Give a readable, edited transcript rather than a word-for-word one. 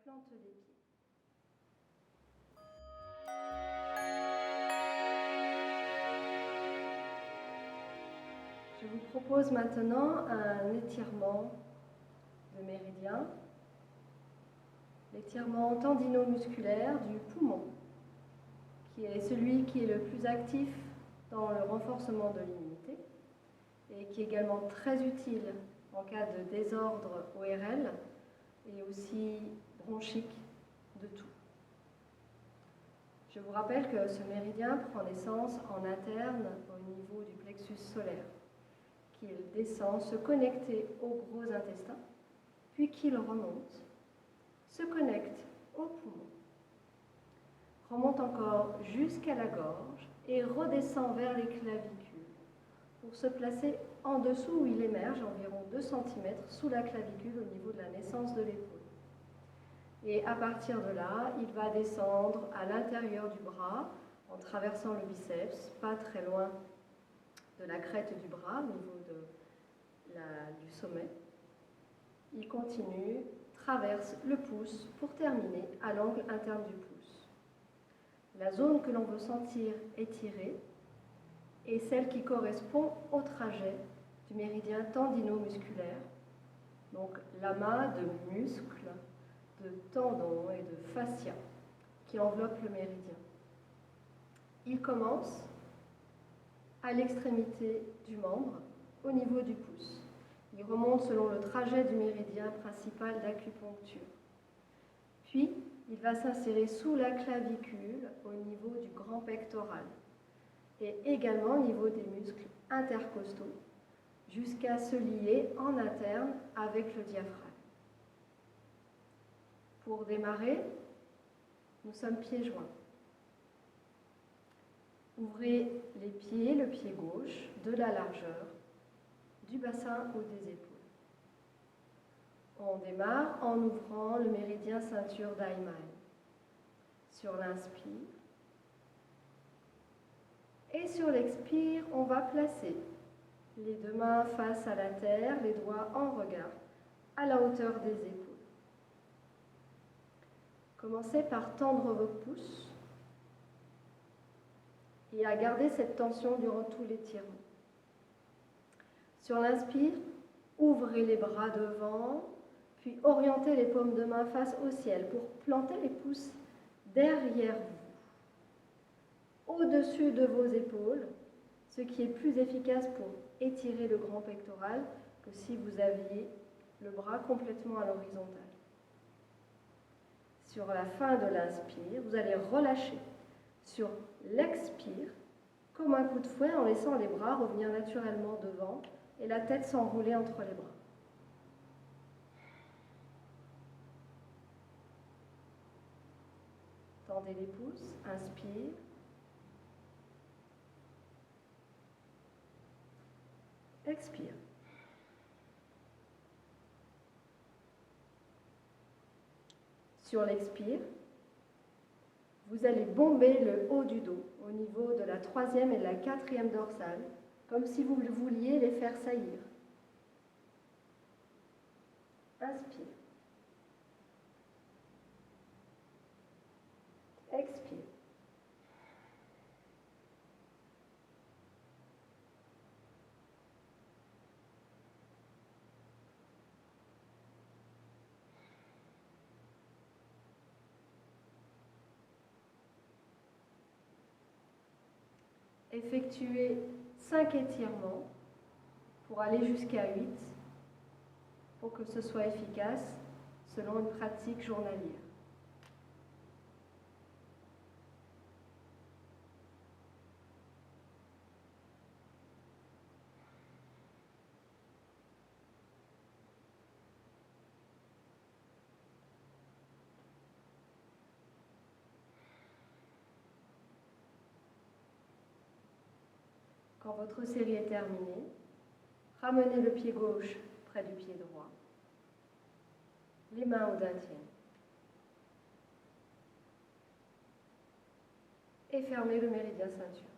plante des pieds. Je vous propose maintenant un étirement de méridien, l'étirement tendino-musculaire du poumon, qui est celui qui est le plus actif dans le renforcement de l'immunité et qui est également très utile en cas de désordre ORL et aussi bronchique de tout. Je vous rappelle que ce méridien prend naissance en interne au niveau du plexus solaire, qu'il descend se connecter au gros intestin, puis qu'il remonte, se connecte au poumon, remonte encore jusqu'à la gorge et redescend vers les clavicules pour se placer en dessous où il émerge environ 2 cm sous la clavicule au niveau de la naissance de l'épaule. Et à partir de là, il va descendre à l'intérieur du bras en traversant le biceps, pas très loin de la crête du bras, au niveau du sommet. Il continue, traverse le pouce pour terminer à l'angle interne du pouce. La zone que l'on veut sentir étirée est celle qui correspond au trajet du méridien tendino-musculaire, donc l'amas de muscles, de tendons et de fascia qui enveloppent le méridien. Il commence à l'extrémité du membre, au niveau du pouce. Il remonte selon le trajet du méridien principal d'acupuncture. Puis, il va s'insérer sous la clavicule au niveau du grand pectoral et également au niveau des muscles intercostaux jusqu'à se lier en interne avec le diaphragme. Pour démarrer, nous sommes pieds joints. Ouvrez les pieds, le pied gauche, de la largeur du bassin ou des épaules. On démarre en ouvrant le méridien ceinture d'Ayman. Sur l'inspire. Et sur l'expire, on va placer les 2 mains face à la terre, les doigts en regard, à la hauteur des épaules. Commencez par tendre vos pouces et à garder cette tension durant tout l'étirement. Sur l'inspire, ouvrez les bras devant, puis orientez les paumes de main face au ciel pour planter les pouces derrière vous, au-dessus de vos épaules, ce qui est plus efficace pour étirer le grand pectoral que si vous aviez le bras complètement à l'horizontale. Sur la fin de l'inspire, vous allez relâcher. Sur l'expire, comme un coup de fouet en laissant les bras revenir naturellement devant et la tête s'enrouler entre les bras. Tendez les pouces, inspire. Expire. Sur l'expire, vous allez bomber le haut du dos au niveau de la 3e et de la 4e dorsale, comme si vous vouliez les faire saillir. Inspire. Expire. Effectuez 5 étirements pour aller jusqu'à 8 pour que ce soit efficace selon une pratique journalière. Quand votre série est terminée, ramenez le pied gauche près du pied droit, les mains au dentier et fermez le méridien ceinture.